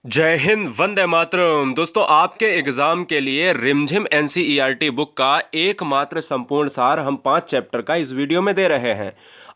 जय हिंद, वंदे मातरम। दोस्तों, आपके एग्जाम के लिए रिमझिम एनसीईआरटी बुक का एकमात्र संपूर्ण सार हम 5 चैप्टर का इस वीडियो में दे रहे हैं।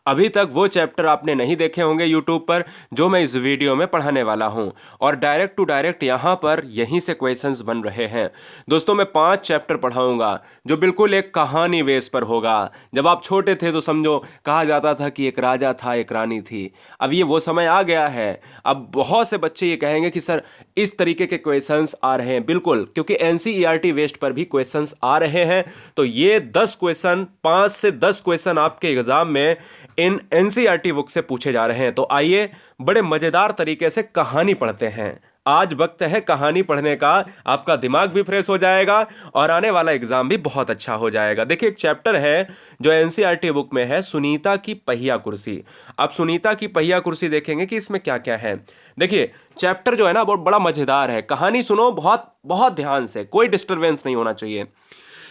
अभी तक वो चैप्टर आपने नहीं देखे होंगे यूट्यूब पर जो मैं इस वीडियो में पढ़ाने वाला हूं, और डायरेक्ट टू डायरेक्ट यहां पर यहीं से क्वेश्चंस बन रहे हैं। दोस्तों, मैं 5 चैप्टर पढ़ाऊंगा जो बिल्कुल एक कहानी बेस पर होगा। जब आप छोटे थे तो समझो कहा जाता था कि एक राजा था, एक रानी थी। अब ये वो समय आ गया है। अब बहुत से बच्चे ये कहेंगे कि सर इस तरीके के क्वेश्चंस आ रहे हैं। बिल्कुल, क्योंकि एनसीईआरटी वेस्ट पर भी क्वेश्चंस आ रहे हैं। तो ये 10 क्वेश्चन, 5 से 10 क्वेश्चन आपके एग्जाम में इन एनसीईआरटी बुक से पूछे जा रहे हैं। तो आइए बड़े मजेदार तरीके से कहानी पढ़ते हैं। आज वक्त है कहानी पढ़ने का। आपका दिमाग भी फ्रेश हो जाएगा और आने वाला एग्जाम भी बहुत अच्छा हो जाएगा। देखिए, एक चैप्टर है जो एनसीईआरटी बुक में है, सुनीता की पहिया कुर्सी। अब सुनीता की पहिया कुर्सी देखेंगे कि इसमें क्या क्या है। देखिए, चैप्टर जो है ना बहुत बड़ा मजेदार है। कहानी सुनो बहुत बहुत ध्यान से, कोई डिस्टरबेंस नहीं होना चाहिए।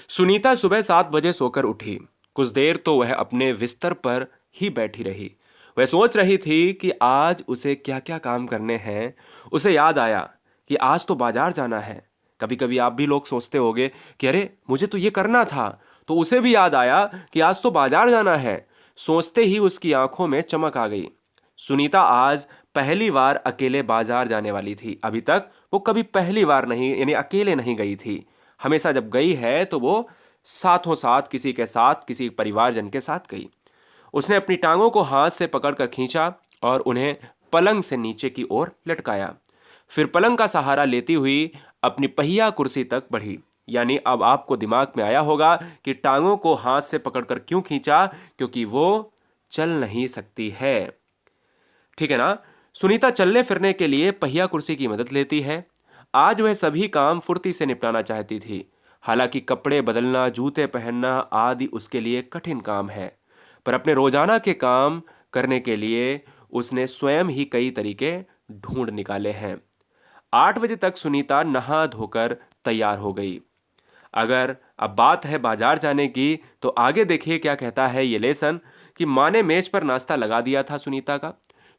सुनीता सुबह 7 बजे सोकर उठी। कुछ देर तो वह अपने बिस्तर पर ही बैठी रही। वह सोच रही थी कि आज उसे क्या क्या काम करने हैं। उसे याद आया कि आज तो बाजार जाना है। कभी कभी आप भी लोग सोचते होंगे कि अरे मुझे तो ये करना था। तो उसे भी याद आया कि आज तो बाजार जाना है। सोचते ही उसकी आंखों में चमक आ गई। सुनीता आज पहली बार अकेले बाजार जाने वाली थी। अभी तक वो कभी पहली बार नहीं, यानी अकेले नहीं गई थी। हमेशा जब गई है तो वो साथों साथ, किसी के साथ, किसी परिवारजन के साथ गई। उसने अपनी टांगों को हाथ से पकड़कर खींचा और उन्हें पलंग से नीचे की ओर लटकाया। फिर पलंग का सहारा लेती हुई अपनी पहिया कुर्सी तक बढ़ी। यानी अब आपको दिमाग में आया होगा कि टांगों को हाथ से पकड़कर क्यों खींचा, क्योंकि वो चल नहीं सकती है। ठीक है ना। सुनीता चलने फिरने के लिए पहिया कुर्सी की मदद लेती है। आज वह सभी काम फुर्ती से निपटाना चाहती थी। हालांकि कपड़े बदलना, जूते पहनना आदि उसके लिए कठिन काम है, पर अपने रोजाना के काम करने के लिए उसने स्वयं ही कई तरीके ढूंढ निकाले हैं। 8 बजे तक सुनीता नहा धोकर तैयार हो गई। अगर अब बात है बाजार जाने की, तो आगे देखिए क्या कहता है ये लेसन कि माँ ने मेज पर नाश्ता लगा दिया था सुनीता का।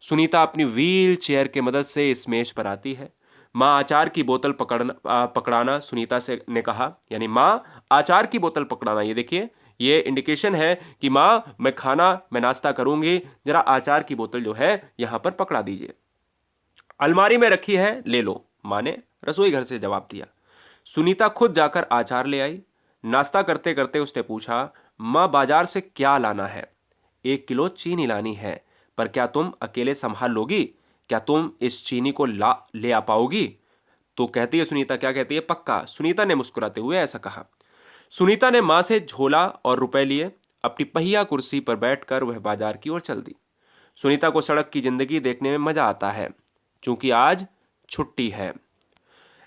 सुनीता अपनी व्हील चेयर के मदद से इस मेज पर आती है। माँ अचार की बोतल पकड़ाना सुनीता से ने कहा। यानी माँ अचार की बोतल पकड़ाना, ये देखिए, ये इंडिकेशन है कि माँ मैं नाश्ता करूंगी, जरा अचार की बोतल जो है यहाँ पर पकड़ा दीजिए। अलमारी में रखी है, ले लो, माँ ने रसोई घर से जवाब दिया। सुनीता खुद जाकर आचार ले आई। नाश्ता करते करते उसने पूछा, माँ बाजार से क्या लाना है? 1 किलो चीनी लानी है, पर क्या तुम अकेले संभाल लोगी? क्या तुम इस चीनी को ला ले आ पाओगी? तो कहती है सुनीता, क्या कहती है, पक्का। सुनीता ने मुस्कुराते हुए ऐसा कहा। सुनीता ने माँ से झोला और रुपए लिए। अपनी पहिया कुर्सी पर बैठकर वह बाजार की ओर चल दी। सुनीता को सड़क की जिंदगी देखने में मजा आता है। क्योंकि आज छुट्टी है,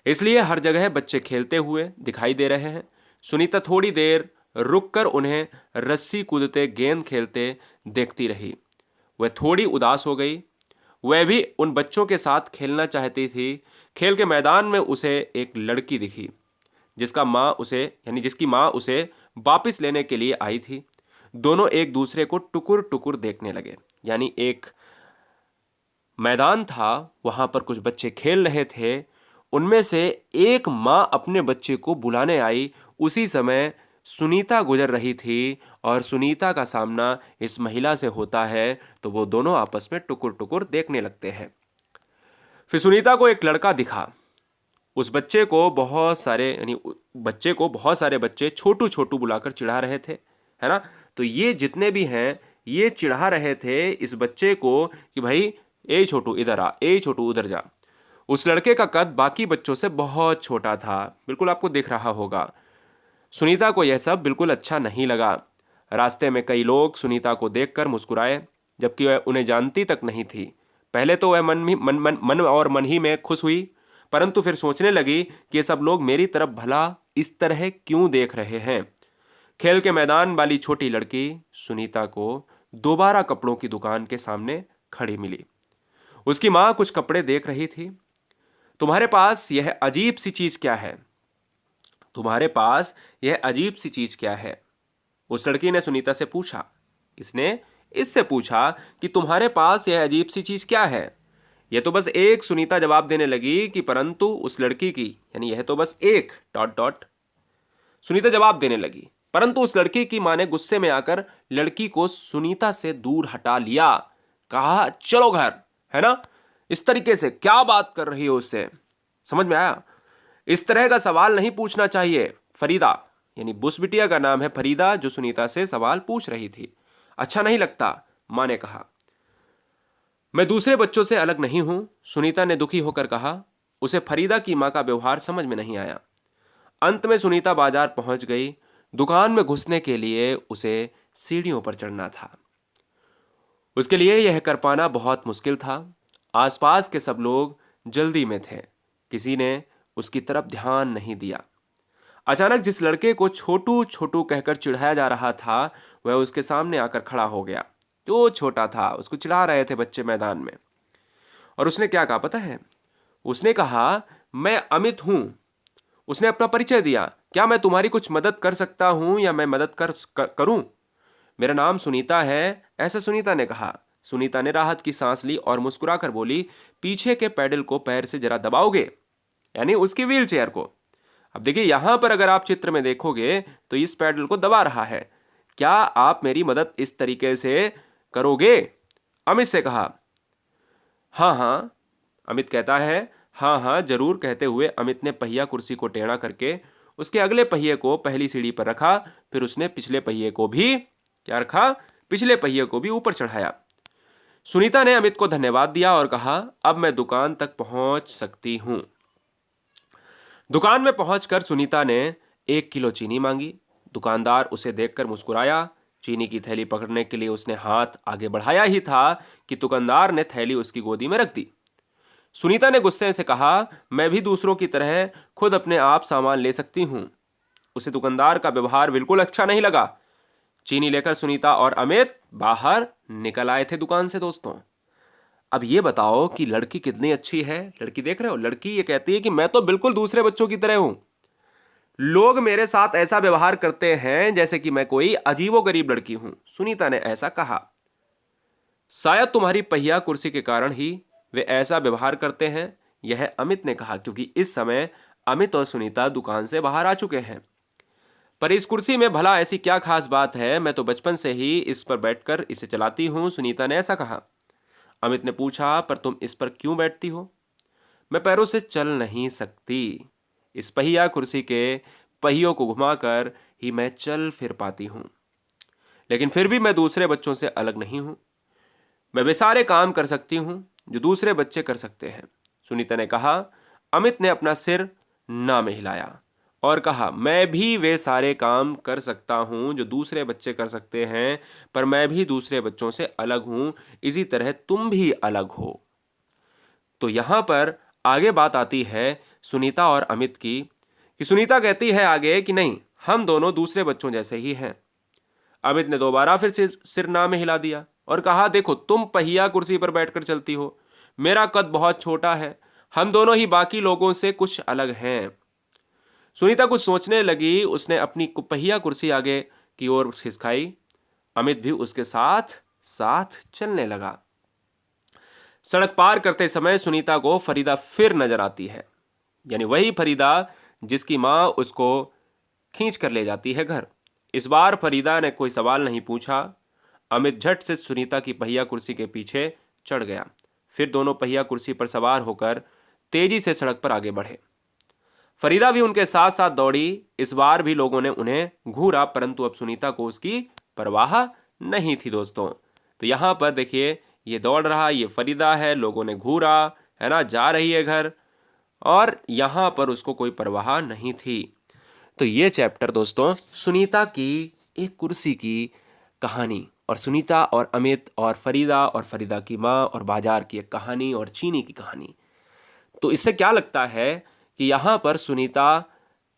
इसलिए हर जगह बच्चे खेलते हुए दिखाई दे रहे हैं। सुनीता थोड़ी देर रुककर उन्हें रस्सी कूदते, गेंद खेलते देखती रही। वह थोड़ी उदास हो गई। वह भी उन बच्चों के साथ खेलना चाहती थी। खेल के मैदान में उसे एक लड़की दिखी जिसकी माँ उसे वापस लेने के लिए आई थी। दोनों एक दूसरे को टुकुर टुकुर देखने लगे। यानी एक मैदान था, वहां पर कुछ बच्चे खेल रहे थे। उनमें से एक माँ अपने बच्चे को बुलाने आई। उसी समय सुनीता गुजर रही थी और सुनीता का सामना इस महिला से होता है, तो वो दोनों आपस में टुकुर टुकुर देखने लगते हैं। फिर सुनीता को एक लड़का दिखा। उस बच्चे को बहुत सारे यानी बच्चे को बहुत सारे बच्चे छोटू छोटू बुलाकर चिढ़ा रहे थे, है ना। तो ये जितने भी हैं, ये चिढ़ा रहे थे इस बच्चे को कि भाई, ए छोटू इधर आ, ए छोटू उधर जा। उस लड़के का कद बाकी बच्चों से बहुत छोटा था, बिल्कुल आपको दिख रहा होगा। सुनीता को यह सब बिल्कुल अच्छा नहीं लगा। रास्ते में कई लोग सुनीता को देखकर मुस्कुराए, जबकि वह उन्हें जानती तक नहीं थी। पहले तो वह मन ही में खुश हुई, परंतु फिर सोचने लगी कि ये सब लोग मेरी तरफ भला इस तरह क्यों देख रहे हैं। खेल के मैदान वाली छोटी लड़की सुनीता को दोबारा कपड़ों की दुकान के सामने खड़ी मिली। उसकी माँ कुछ कपड़े देख रही थी। तुम्हारे पास यह अजीब सी चीज क्या है? तुम्हारे पास यह अजीब सी चीज क्या है? उस लड़की ने सुनीता से पूछा। इसने इससे पूछा कि तुम्हारे पास यह अजीब सी चीज क्या है? यह तो बस एक, सुनीता जवाब देने लगी कि परंतु उस लड़की की, यानी यह तो बस एक डॉट डॉट। सुनीता जवाब देने लगी, परंतु उस लड़की की मां ने गुस्से में आकर लड़की को सुनीता से दूर हटा लिया। कहा चलो घर, है ना। इस तरीके से क्या बात कर रही हो उससे, समझ में आया। इस तरह का सवाल नहीं पूछना चाहिए। फरीदा, यानी बुश बिटिया का नाम है फरीदा, जो सुनीता से सवाल पूछ रही थी। अच्छा नहीं लगता, मां ने कहा। मैं दूसरे बच्चों से अलग नहीं हूं, सुनीता ने दुखी होकर कहा। उसे फरीदा की मां का व्यवहार समझ में नहीं आया। अंत में सुनीता बाजार पहुंच गई। दुकान में घुसने के लिए उसे सीढ़ियों पर चढ़ना था। उसके लिए यह कर पाना बहुत मुश्किल था। आसपास के सब लोग जल्दी में थे, किसी ने उसकी तरफ ध्यान नहीं दिया। अचानक जिस लड़के को छोटू छोटू कहकर चिढ़ाया जा रहा था, वह उसके सामने आकर खड़ा हो गया। जो छोटा था, उसको चिढ़ा रहे थे बच्चे मैदान में। और उसने क्या कहा पता है? उसने कहा, मैं अमित हूं। उसने अपना परिचय दिया। क्या मैं तुम्हारी कुछ मदद कर सकता हूं या मैं मदद करूं? मेरा नाम सुनीता है, ऐसा सुनीता ने कहा। सुनीता ने राहत की सांस ली और मुस्कुराकर बोली, पीछे के पैडल को पैर से जरा दबाओगे, यानी उसकी व्हील चेयर को। अब देखिए यहां पर अगर आप चित्र में देखोगे तो इस पैडल को दबा रहा है। क्या आप मेरी मदद इस तरीके से करोगे? अमित से कहा। हाँ हाँ, अमित कहता है। हाँ हाँ जरूर, कहते हुए अमित ने पहिया कुर्सी को टेढ़ा करके उसके अगले पहिए को पहली सीढ़ी पर रखा। फिर उसने पिछले पहिए को भी क्या रखा? पिछले पहिए को भी ऊपर चढ़ाया। सुनीता ने अमित को धन्यवाद दिया और कहा, अब मैं दुकान तक पहुंच सकती हूं। दुकान में पहुंचकर सुनीता ने 1 किलो चीनी मांगी। दुकानदार उसे देखकर मुस्कुराया। चीनी की थैली पकड़ने के लिए उसने हाथ आगे बढ़ाया ही था कि दुकानदार ने थैली उसकी गोदी में रख दी। सुनीता ने गुस्से से कहा, मैं भी दूसरों की तरह खुद अपने आप सामान ले सकती हूं। उसे दुकानदार का व्यवहार बिल्कुल अच्छा नहीं लगा। चीनी लेकर सुनीता और अमित बाहर निकल आए थे दुकान से दोस्तों। अब ये बताओ कि लड़की कितनी अच्छी है। लड़की देख रहे हो, लड़की ये कहती है कि मैं तो बिल्कुल दूसरे बच्चों की तरह हूं। लोग मेरे साथ ऐसा व्यवहार करते हैं जैसे कि मैं कोई अजीबोगरीब लड़की हूं। सुनीता ने ऐसा कहा। शायद तुम्हारी पहिया कुर्सी के कारण ही वे ऐसा व्यवहार करते हैं, यह अमित ने कहा, क्योंकि इस समय अमित और सुनीता दुकान से बाहर आ चुके हैं। पर इस कुर्सी में भला ऐसी क्या खास बात है? मैं तो बचपन से ही इस पर बैठकर इसे चलाती हूं, सुनीता ने ऐसा कहा। अमित ने पूछा, पर तुम इस पर क्यों बैठती हो? मैं पैरों से चल नहीं सकती। इस पहिया कुर्सी के पहियों को घुमाकर ही मैं चल फिर पाती हूं। लेकिन फिर भी मैं दूसरे बच्चों से अलग नहीं हूं। मैं वे सारे काम कर सकती हूं जो दूसरे बच्चे कर सकते हैं, सुनीता ने कहा। अमित ने अपना सिर ना में हिलाया और कहा, मैं भी वे सारे काम कर सकता हूं जो दूसरे बच्चे कर सकते हैं, पर मैं भी दूसरे बच्चों से अलग हूं, इसी तरह तुम भी अलग हो। तो यहां पर आगे बात आती है सुनीता और अमित की, कि सुनीता कहती है आगे कि नहीं, हम दोनों दूसरे बच्चों जैसे ही हैं। अमित ने दोबारा फिर सिर ना में हिला दिया और कहा, देखो तुम पहिया कुर्सी पर बैठकर चलती हो, मेरा कद बहुत छोटा है, हम दोनों ही बाकी लोगों से कुछ अलग हैं। सुनीता कुछ सोचने लगी। उसने अपनी पहिया कुर्सी आगे की ओर खिसकाई। अमित भी उसके साथ साथ चलने लगा। सड़क पार करते समय सुनीता को फरीदा फिर नजर आती है, यानी वही फरीदा जिसकी मां उसको खींच कर ले जाती है घर। इस बार फरीदा ने कोई सवाल नहीं पूछा। अमित झट से सुनीता की पहिया कुर्सी के पीछे चढ़ गया। फिर दोनों पहिया कुर्सी पर सवार होकर तेजी से सड़क पर आगे बढ़े। फरीदा भी उनके साथ साथ दौड़ी। इस बार भी लोगों ने उन्हें घूरा, परंतु अब सुनीता को उसकी परवाह नहीं थी दोस्तों। तो यहां पर देखिए, ये दौड़ रहा, ये फरीदा है, लोगों ने घूरा, है ना, जा रही है घर, और यहां पर उसको कोई परवाह नहीं थी। तो ये चैप्टर दोस्तों सुनीता की एक कुर्सी की कहानी, और सुनीता और अमित और फरीदा की माँ और बाजार की एक कहानी और चीनी की कहानी। तो इससे क्या लगता है कि यहाँ पर सुनीता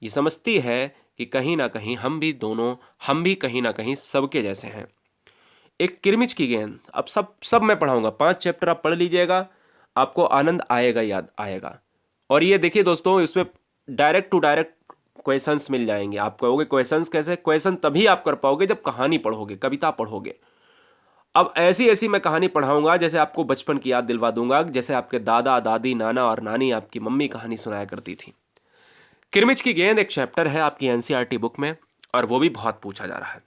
ये समझती है कि कहीं ना कहीं हम भी कहीं ना कहीं सबके जैसे हैं। एक किरमिच की गेंद, अब सब मैं पढ़ाऊंगा, 5 चैप्टर आप पढ़ लीजिएगा, आपको आनंद आएगा, याद आएगा। और ये देखिए दोस्तों, इसमें डायरेक्ट टू डायरेक्ट क्वेश्चंस मिल जाएंगे। आप कहोगे क्वेश्चंस कैसे? क्वेश्चन तभी आप कर पाओगे जब कहानी पढ़ोगे, कविता पढ़ोगे। अब ऐसी ऐसी मैं कहानी पढ़ाऊंगा जैसे आपको बचपन की याद दिलवा दूंगा, जैसे आपके दादा दादी नाना और नानी आपकी मम्मी कहानी सुनाया करती थी। किरमिच की गेंद एक चैप्टर है आपकी एनसीईआरटी बुक में, और वो भी बहुत पूछा जा रहा है।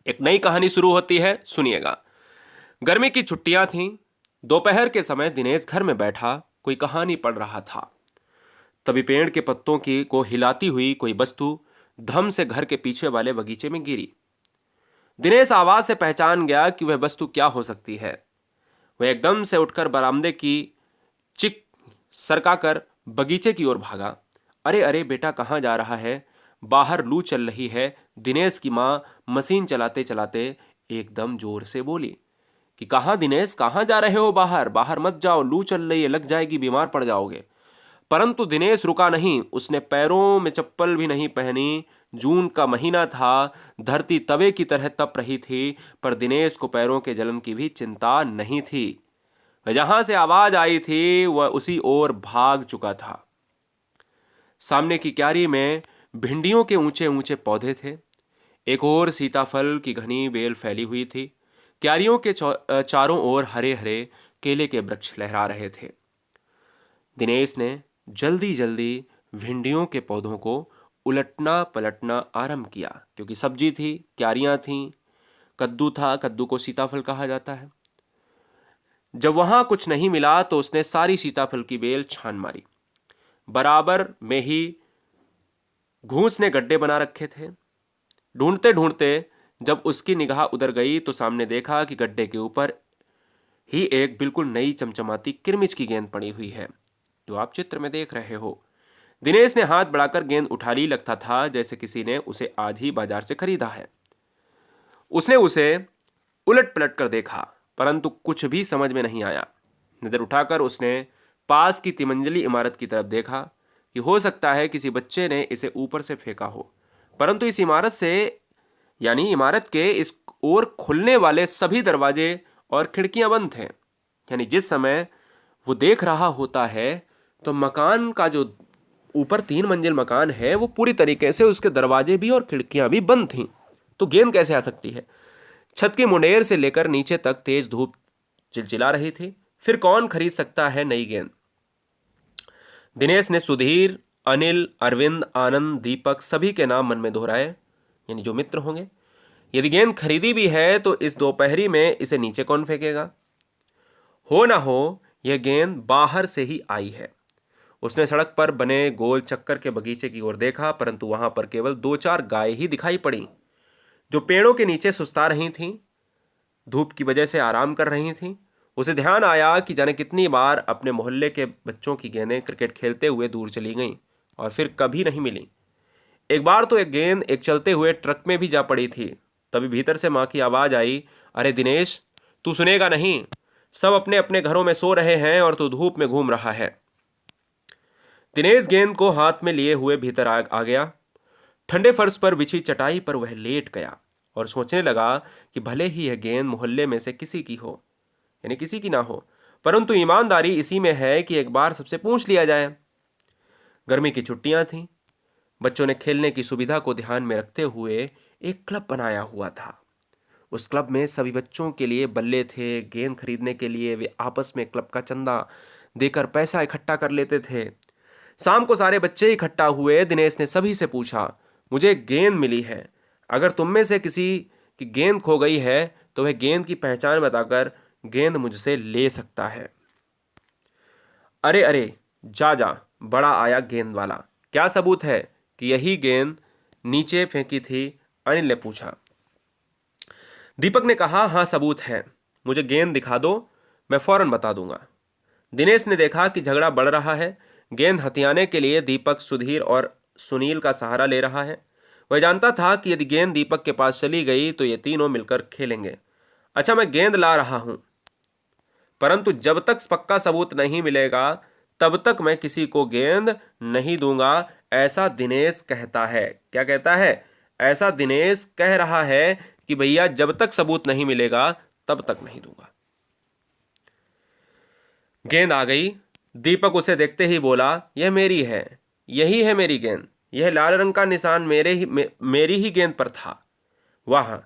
एक नई कहानी शुरू होती है, सुनिएगा। गर्मी की छुट्टियां थीं। दोपहर के समय दिनेश घर में बैठा कोई कहानी पढ़ रहा था। तभी पेड़ के पत्तों की को हिलाती हुई कोई वस्तु धम से घर के पीछे वाले बगीचे में गिरी। दिनेश आवाज से पहचान गया कि वह वस्तु क्या हो सकती है। वह एकदम से उठकर बरामदे की चिक सरकाकर बगीचे की ओर भागा। अरे अरे बेटा, कहाँ जा रहा है? बाहर लू चल रही है। दिनेश की माँ मशीन चलाते चलाते एकदम जोर से बोली कि कहाँ दिनेश, कहाँ जा रहे हो? बाहर बाहर मत जाओ, लू चल रही है, लग जाएगी, बीमार पड़ जाओगे। परंतु दिनेश रुका नहीं। उसने पैरों में चप्पल भी नहीं पहनी। जून का महीना था, धरती तवे की तरह तप रही थी, पर दिनेश को पैरों के जलन की भी चिंता नहीं थी। वह जहां से आवाज आई थी वह उसी ओर भाग चुका था। सामने की क्यारी में भिंडियों के ऊंचे ऊंचे पौधे थे। एक ओर सीताफल की घनी बेल फैली हुई थी। क्यारियों के चारों ओर हरे हरे केले के वृक्ष लहरा रहे थे। दिनेश ने जल्दी जल्दी भिंडियों के पौधों को उलटना पलटना आरंभ किया, क्योंकि सब्जी थी, क्यारियां थीं, कद्दू था, कद्दू को सीताफल कहा जाता है। जब वहां कुछ नहीं मिला तो उसने सारी सीताफल की बेल छान मारी। बराबर में ही घूस ने गड्ढे बना रखे थे। ढूंढते ढूंढते जब उसकी निगाह उधर गई तो सामने देखा कि गड्ढे के ऊपर ही एक बिल्कुल नई चमचमाती किरमिच की गेंद पड़ी हुई है, जो आप चित्र में देख रहे हो। दिनेश ने हाथ बढ़ाकर गेंद उठा ली। लगता था जैसे किसी ने उसे आज ही बाजार से खरीदा है। उसने उसे उलट पलट कर देखा, परंतु कुछ भी समझ में नहीं आया। नजर उठाकर उसने पास की तिमंजली इमारत की तरफ देखा कि हो सकता है किसी बच्चे ने इसे ऊपर से फेंका हो, परंतु इस इमारत से यानी इमारत के इस ओर खुलने वाले सभी दरवाजे और खिड़कियां बंद थे। यानी जिस समय वो देख रहा होता है तो मकान का जो ऊपर 3 मंजिल मकान है वो पूरी तरीके से उसके दरवाजे भी और खिड़कियां भी बंद थीं। तो गेंद कैसे आ सकती है? छत की मुंडेर से लेकर नीचे तक तेज धूप चिलचिला रही थी। फिर कौन खरीद सकता है नई गेंद? दिनेश ने सुधीर, अनिल, अरविंद, आनंद, दीपक सभी के नाम मन में दोहराए, यानी जो मित्र होंगे। यदि गेंद खरीदी भी है तो इस दोपहरी में इसे नीचे कौन फेंकेगा? हो ना हो यह गेंद बाहर से ही आई है। उसने सड़क पर बने गोल चक्कर के बगीचे की ओर देखा, परंतु वहां पर केवल 2-4 गाय ही दिखाई पड़ी, जो पेड़ों के नीचे सुस्ता रही थीं, धूप की वजह से आराम कर रही थीं। उसे ध्यान आया कि जाने कितनी बार अपने मोहल्ले के बच्चों की गेंदें क्रिकेट खेलते हुए दूर चली गईं और फिर कभी नहीं मिली। एक बार तो एक गेंद एक चलते हुए ट्रक में भी जा पड़ी थी। तभी भीतर से माँ की आवाज आई, अरे दिनेश, तू सुनेगा नहीं? सब अपने अपने घरों में सो रहे हैं और तू धूप में घूम रहा है। दिनेश गेंद को हाथ में लिए हुए भीतर आ गया। ठंडे फर्श पर बिछी चटाई पर वह लेट गया और सोचने लगा कि भले ही यह गेंद मोहल्ले में से किसी की हो, यानी किसी की ना हो, परंतु ईमानदारी इसी में है कि एक बार सबसे पूछ लिया जाए। गर्मी की छुट्टियां थीं। बच्चों ने खेलने की सुविधा को ध्यान में रखते हुए एक क्लब बनाया हुआ था। उस क्लब में सभी बच्चों के लिए बल्ले थे। गेंद खरीदने के लिए वे आपस में क्लब का चंदा देकर पैसा इकट्ठा कर लेते थे। शाम को सारे बच्चे इकट्ठा हुए। दिनेश ने सभी से पूछा, मुझे एक गेंद मिली है, अगर तुम में से किसी की गेंद खो गई है तो वह गेंद की पहचान बताकर गेंद मुझसे ले सकता है। अरे अरे, जा जा, बड़ा आया गेंद वाला, क्या सबूत है कि यही गेंद नीचे फेंकी थी? अनिल ने पूछा। दीपक ने कहा, हाँ सबूत है, मुझे गेंद दिखा दो, मैं फौरन बता दूंगा। दिनेश ने देखा कि झगड़ा बढ़ रहा है। गेंद हथियाने के लिए दीपक सुधीर और सुनील का सहारा ले रहा है। वह जानता था कि यदि गेंद दीपक के पास चली गई तो ये तीनों मिलकर खेलेंगे। अच्छा, मैं गेंद ला रहा हूं, परंतु जब तक पक्का सबूत नहीं मिलेगा तब तक मैं किसी को गेंद नहीं दूंगा, ऐसा दिनेश कहता है। क्या कहता है? ऐसा दिनेश कह रहा है कि भैया जब तक सबूत नहीं मिलेगा तब तक नहीं दूंगा। गेंद आ गई। दीपक उसे देखते ही बोला, यह मेरी है, यही है मेरी गेंद, यह लाल रंग का निशान मेरी ही गेंद पर था। वाह,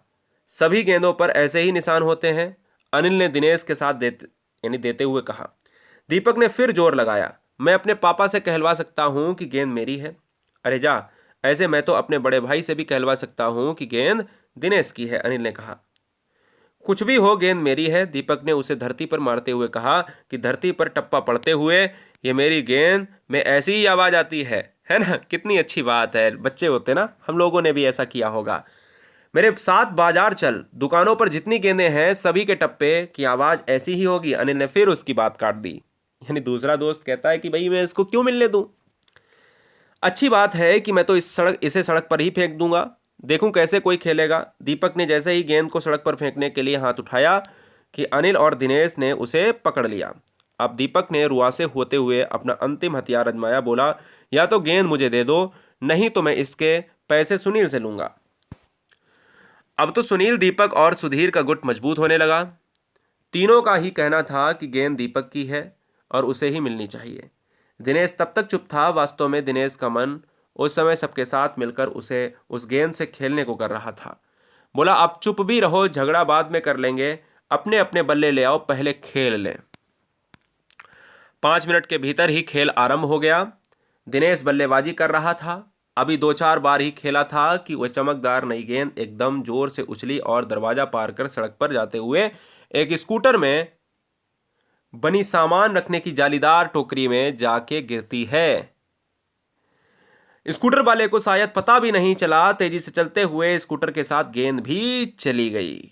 सभी गेंदों पर ऐसे ही निशान होते हैं, अनिल ने दिनेश के साथ देते हुए कहा। दीपक ने फिर जोर लगाया, मैं अपने पापा से कहलवा सकता हूं कि गेंद मेरी है। अरे जा, ऐसे मैं तो अपने बड़े भाई से भी कहलवा सकता हूं कि गेंद दिनेश की है, अनिल ने कहा। कुछ भी हो, गेंद मेरी है, दीपक ने उसे धरती पर मारते हुए कहा कि धरती पर टप्पा पड़ते हुए ये मेरी गेंद में ऐसी ही आवाज आती है ना। कितनी अच्छी बात है, बच्चे होते ना, हम लोगों ने भी ऐसा किया होगा। मेरे साथ बाजार चल, दुकानों पर जितनी गेंदें हैं सभी के टप्पे की आवाज ऐसी ही होगी, अनिल ने फिर उसकी बात काट दी। यानी दूसरा दोस्त कहता है कि भाई मैं इसको क्यों मिलने दूं, अच्छी बात है कि मैं तो इसे सड़क पर ही फेंक दूंगा, देखूं कैसे कोई खेलेगा। दीपक ने जैसे ही गेंद को सड़क पर फेंकने के लिए हाथ उठाया कि अनिल और दिनेश ने उसे पकड़ लिया। अब दीपक ने रुआसे होते हुए अपना अंतिम हथियार आजमाया, बोला, या तो गेंद मुझे दे दो, नहीं तो मैं इसके पैसे सुनील से लूंगा। अब तो सुनील, दीपक और सुधीर का गुट मजबूत होने लगा। तीनों का ही कहना था कि गेंद दीपक की है और उसे ही मिलनी चाहिए। दिनेश तब तक चुप था। वास्तव में दिनेश का मन उस समय सबके साथ मिलकर उसे उस गेंद से खेलने को कर रहा था। बोला, अब चुप भी रहो, झगड़ा बाद में कर लेंगे, अपने अपने बल्ले ले आओ, पहले खेल लें। 5 मिनट के भीतर ही खेल आरंभ हो गया। दिनेश बल्लेबाजी कर रहा था। अभी 2-4 बार ही खेला था कि वह चमकदार नई गेंद एकदम जोर से उछली और दरवाजा पार कर सड़क पर जाते हुए एक स्कूटर में बनी सामान रखने की जालीदार टोकरी में जाके गिरती है। स्कूटर वाले को शायद पता भी नहीं चला, तेजी से चलते हुए स्कूटर के साथ गेंद भी चली गई।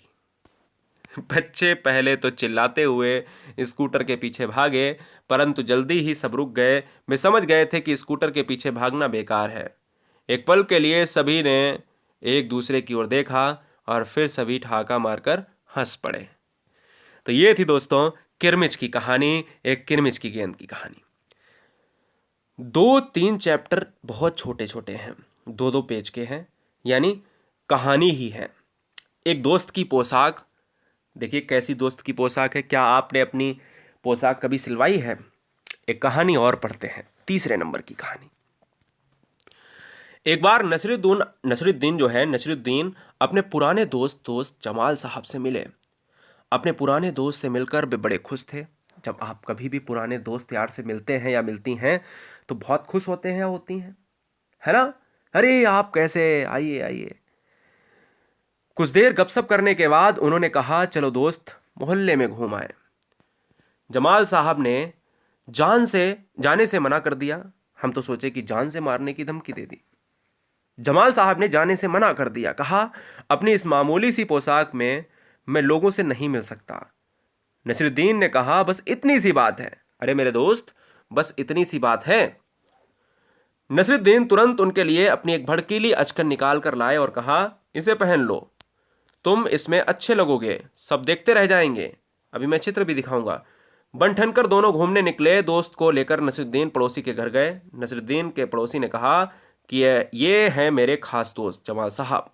बच्चे पहले तो चिल्लाते हुए स्कूटर के पीछे भागे, परंतु जल्दी ही सब रुक गए। वे समझ गए थे कि स्कूटर के पीछे भागना बेकार है। एक पल के लिए सभी ने एक दूसरे की ओर देखा और फिर सभी ठहाका मारकर हंस पड़े। तो ये थी दोस्तों किरमिच की कहानी, एक किरमिच की गेंद की कहानी। 2-3 चैप्टर बहुत छोटे छोटे हैं, 2-2 पेज के हैं, यानी कहानी ही है। एक दोस्त की पोशाक, देखिए कैसी दोस्त की पोशाक है, क्या आपने अपनी पोशाक कभी सिलवाई है। एक कहानी और पढ़ते हैं, 3 नंबर की कहानी। एक बार नसरुद्दीन अपने पुराने दोस्त जमाल साहब से मिले। अपने पुराने दोस्त से मिलकर वे बड़े खुश थे। जब आप कभी भी पुराने दोस्त यार से मिलते हैं या मिलती हैं तो बहुत खुश होते हैं या होती हैं, है ना। अरे आप कैसे, आइए आइए। कुछ देर गपशप करने के बाद उन्होंने कहा, चलो दोस्त मोहल्ले में घूम आए। जमाल साहब ने जाने से मना कर दिया। हम तो सोचे कि जान से मारने की धमकी दे दी। जमाल साहब ने जाने से मना कर दिया, कहा, अपनी इस मामूली सी पोशाक में मैं लोगों से नहीं मिल सकता। नसीरुद्दीन ने कहा, बस इतनी सी बात है। अरे मेरे दोस्त, बस इतनी सी बात है। नसीरुद्दीन तुरंत उनके लिए अपनी एक भड़कीली अचकन निकाल कर लाए और कहा, इसे पहन लो, तुम इसमें अच्छे लगोगे, सब देखते रह जाएंगे, अभी मैं चित्र भी दिखाऊंगा। बन ठनकर दोनों घूमने निकले। दोस्त को लेकर नसीरुद्दीन पड़ोसी के घर गए। नसीरुद्दीन के पड़ोसी ने कहा कि ये हैं मेरे खास दोस्त जमाल साहब,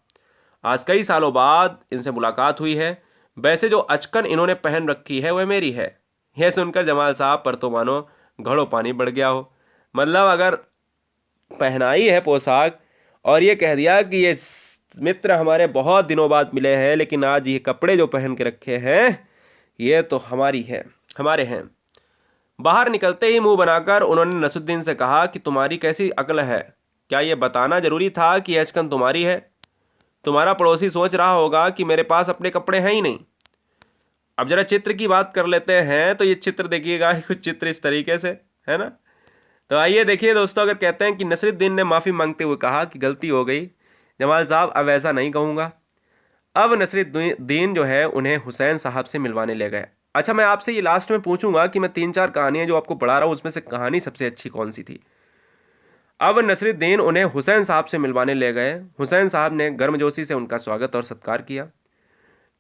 आज कई सालों बाद इनसे मुलाकात हुई है। वैसे जो अचकन इन्होंने पहन रखी है वह मेरी है। यह सुनकर जमाल साहब पर तो मानो घड़ों पानी बढ़ गया हो। मतलब अगर पहनाई है पोशाक और ये कह दिया कि ये मित्र हमारे बहुत दिनों बाद मिले हैं, लेकिन आज ये कपड़े जो पहन के रखे हैं ये तो हमारे हैं। बाहर निकलते ही मुंह बनाकर उन्होंने नसरुद्दीन से कहा कि तुम्हारी कैसी अक्ल है, क्या ये बताना जरूरी था कि अचकन तुम्हारी है। तुम्हारा पड़ोसी सोच रहा होगा कि मेरे पास अपने कपड़े हैं ही नहीं। अब जरा चित्र की बात कर लेते हैं। तो ये चित्र देखिएगा, कुछ चित्र इस तरीके से है ना। तो आइए देखिए दोस्तों, अगर कहते हैं कि नसीरुद्दीन ने माफ़ी मांगते हुए कहा कि गलती हो गई जमाल साहब, अब ऐसा नहीं कहूँगा। अब नसीरुद्दीन जो है उन्हें हुसैन साहब से मिलवाने ले गए। अच्छा, मैं आपसे ये लास्ट में पूछूंगा कि मैं 3-4 कहानियाँ जो आपको पढ़ा रहा हूँ उसमें से कहानी सबसे अच्छी कौन सी थी। अब नसीरुद्दीन उन्हें हुसैन साहब से मिलवाने ले गए। हुसैन साहब ने गर्मजोशी से उनका स्वागत और सत्कार किया।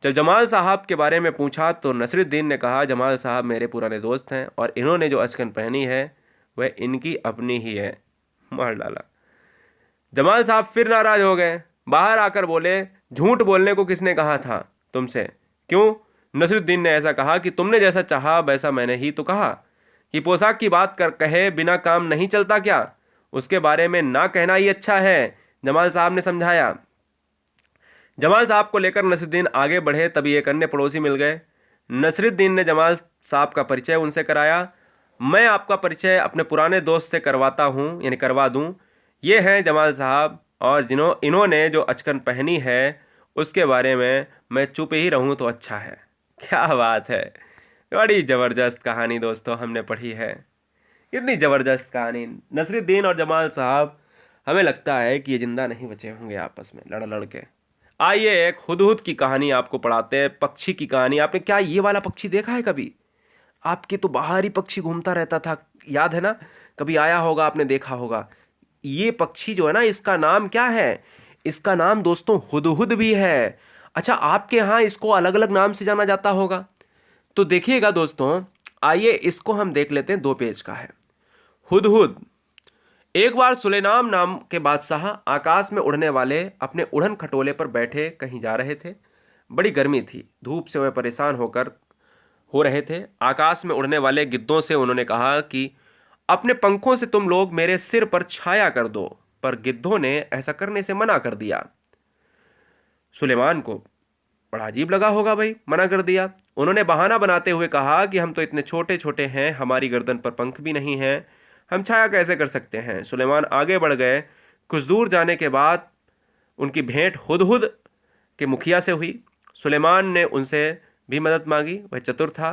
जब जमाल साहब के बारे में पूछा तो नसीरुद्दीन ने कहा, जमाल साहब मेरे पुराने दोस्त हैं और इन्होंने जो अचकन पहनी है वह इनकी अपनी ही है। मार डाला। जमाल साहब फिर नाराज हो गए। बाहर आकर बोले, झूठ बोलने को किसने कहा था तुमसे? क्यों? नसीरुद्दीन ने ऐसा कहा कि तुमने जैसा चाहा वैसा मैंने ही तो कहा। कि पोशाक की बात कर कहे बिना काम नहीं चलता क्या? उसके बारे में ना कहना ही अच्छा है, जमाल साहब ने समझाया। जमाल साहब को लेकर नसरुद्दीन आगे बढ़े, तभी एक अन्य पड़ोसी मिल गए। नसरुद्दीन ने जमाल साहब का परिचय उनसे कराया। मैं आपका परिचय अपने पुराने दोस्त से करवाता हूँ, यानी करवा दूँ। ये हैं जमाल साहब, और इन्होंने जो अचकन पहनी है उसके बारे में मैं चुप ही रहूँ तो अच्छा है। क्या बात है, बड़ी ज़बरदस्त कहानी दोस्तों हमने पढ़ी है। इतनी ज़बरदस्त कहानी, नसरुद्दीन और जमाल साहब, हमें लगता है कि ये जिंदा नहीं बचे होंगे आपस में लड़ लड़ के। आइए एक हुदहुद की कहानी आपको पढ़ाते हैं, पक्षी की कहानी। आपने क्या ये वाला पक्षी देखा है कभी? आपके तो बाहर ही पक्षी घूमता रहता था, याद है ना? कभी आया होगा, आपने देखा होगा। ये पक्षी जो है ना, इसका नाम क्या है? इसका नाम दोस्तों हुदहुद भी है। अच्छा, आपके यहाँ इसको अलग अलग नाम से जाना जाता होगा। तो देखिएगा दोस्तों, आइए इसको हम देख लेते हैं। 2 पेज का है हुदहुद। एक बार सुलेमान नाम के बादशाह आकाश में उड़ने वाले अपने उड़न खटोले पर बैठे कहीं जा रहे थे। बड़ी गर्मी थी, धूप से वह परेशान हो रहे थे। आकाश में उड़ने वाले गिद्धों से उन्होंने कहा कि अपने पंखों से तुम लोग मेरे सिर पर छाया कर दो, पर गिद्धों ने ऐसा करने से मना कर दिया। सुलेमान को बड़ा अजीब लगा होगा, भाई मना कर दिया। उन्होंने बहाना बनाते हुए कहा कि हम तो इतने छोटे छोटे हैं, हमारी गर्दन पर पंख भी नहीं हैं, हम छाया कैसे कर सकते हैं। सुलेमान आगे बढ़ गए। कुछ दूर जाने के बाद उनकी भेंट हुदहुद के मुखिया से हुई। सुलेमान ने उनसे भी मदद मांगी, वह चतुर था।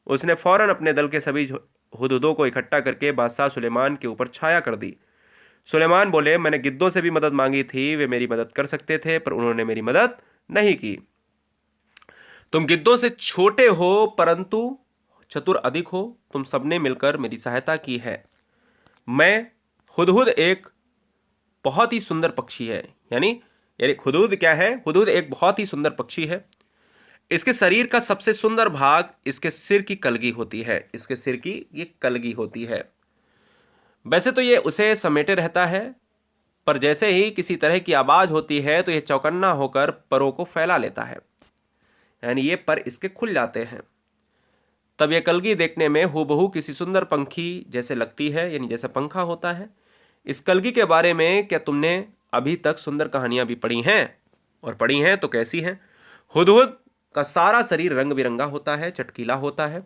उसने फौरन अपने दल के सभी हुदहुदों को इकट्ठा करके बादशाह सुलेमान के ऊपर छाया कर दी। सुलेमान बोले, मैंने गिद्धों से भी मदद मांगी थी, वे मेरी मदद कर सकते थे, पर उन्होंने मेरी मदद नहीं की। तुम गिद्धों से छोटे हो परंतु चतुर अधिक हो, तुम सबने मिलकर मेरी सहायता की है। मैं हुदहुद एक बहुत ही सुंदर पक्षी है, यानी हुदहुद क्या है? हुदहुद एक बहुत ही सुंदर पक्षी है। इसके शरीर का सबसे सुंदर भाग इसके सिर की कलगी होती है। इसके सिर की ये कलगी होती है। वैसे तो ये उसे समेटे रहता है, पर जैसे ही किसी तरह की आवाज होती है तो यह चौकन्ना होकर परों को फैला लेता है, यानी ये पर इसके खुल जाते हैं। तब यह कलगी देखने में हूबहू किसी सुंदर पंखी जैसे लगती है, यानी जैसे पंखा होता है। इस कलगी के बारे में क्या तुमने अभी तक सुंदर कहानियां भी पढ़ी हैं? और पढ़ी हैं तो कैसी हैं? हुदहुद का सारा शरीर रंग बिरंगा होता है, चटकीला होता है।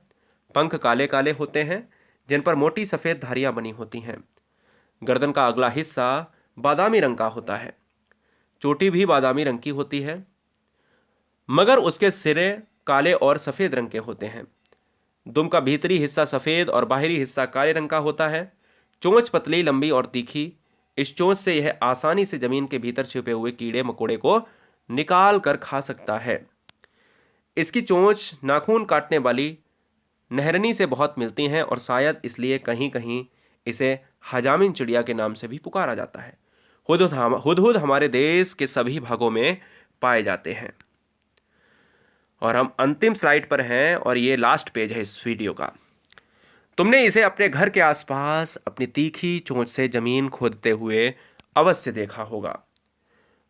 पंख काले काले होते हैं जिन पर मोटी सफ़ेद धारियां बनी होती हैं। गर्दन का अगला हिस्सा बादामी रंग का होता है, चोटी भी बादामी रंग की होती है, मगर उसके सिरे काले और सफ़ेद रंग के होते हैं। दुम का भीतरी हिस्सा सफ़ेद और बाहरी हिस्सा काले रंग का होता है। चोंच पतली, लंबी और तीखी। इस चोंच से यह आसानी से जमीन के भीतर छिपे हुए कीड़े मकोड़े को निकाल कर खा सकता है। इसकी चोंच नाखून काटने वाली नहरनी से बहुत मिलती हैं और शायद इसलिए कहीं कहीं इसे हजामिन चिड़िया के नाम से भी पुकारा जाता है। हुदहुद हमारे देश के सभी भागों में पाए जाते हैं। और हम अंतिम स्लाइड पर हैं और ये लास्ट पेज है इस वीडियो का। तुमने इसे अपने घर के आसपास अपनी तीखी चोंच से जमीन खोदते हुए अवश्य देखा होगा।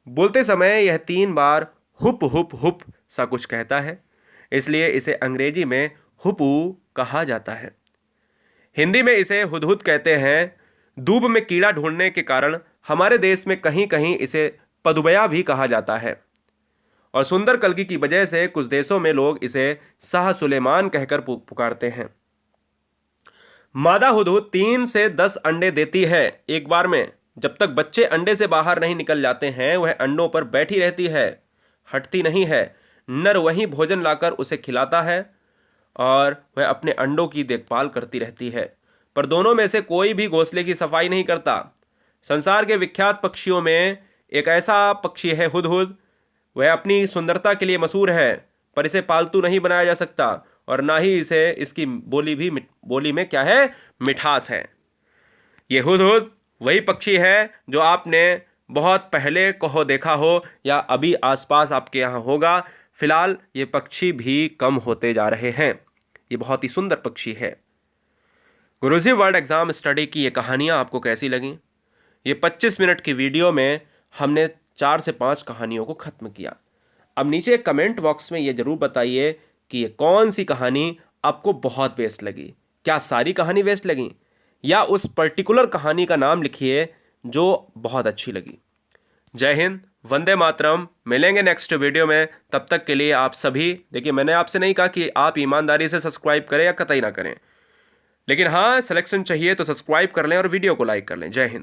बोलते समय यह 3 बार हुप हुप हुप सा कुछ कहता है, इसलिए इसे अंग्रेजी में हुपू कहा जाता है। हिंदी में इसे हुदहुद कहते हैं। दूब में कीड़ा ढूंढने के कारण हमारे देश में कहीं कहीं इसे पदुबया भी कहा जाता है, और सुंदर कलगी की वजह से कुछ देशों में लोग इसे शाह सुलेमान कहकर पुकारते हैं। मादा हुदहुद 3 से 10 अंडे देती है एक बार में। जब तक बच्चे अंडे से बाहर नहीं निकल जाते हैं वह अंडों पर बैठी रहती है, हटती नहीं है। नर वहीं भोजन लाकर उसे खिलाता है और वह अपने अंडों की देखभाल करती रहती है, पर दोनों में से कोई भी घोंसले की सफाई नहीं करता। संसार के विख्यात पक्षियों में एक ऐसा पक्षी है हुदहुद। वह अपनी सुंदरता के लिए मशहूर है, पर इसे पालतू नहीं बनाया जा सकता, और ना ही इसे इसकी बोली में क्या है, मिठास है। ये हुदहुद वही पक्षी है जो आपने बहुत पहले कहो देखा हो या अभी आसपास आपके यहाँ होगा। फिलहाल ये पक्षी भी कम होते जा रहे हैं। ये बहुत ही सुंदर पक्षी है। गुरुजी वर्ल्ड एग्जाम स्टडी की ये कहानियाँ आपको कैसी लगीं? ये 25 मिनट की वीडियो में हमने 4 से 5 कहानियों को ख़त्म किया। अब नीचे कमेंट बॉक्स में ये ज़रूर बताइए कि ये कौन सी कहानी आपको बहुत बेस्ट लगी। क्या सारी कहानी बेस्ट लगी, या उस पर्टिकुलर कहानी का नाम लिखिए जो बहुत अच्छी लगी। जय हिंद, वंदे मातरम। मिलेंगे नेक्स्ट वीडियो में, तब तक के लिए आप सभी, देखिए मैंने आपसे नहीं कहा कि आप ईमानदारी से सब्सक्राइब करें या कतई ना करें, लेकिन हाँ सिलेक्शन चाहिए तो सब्सक्राइब कर लें और वीडियो को लाइक कर लें। जय हिंद।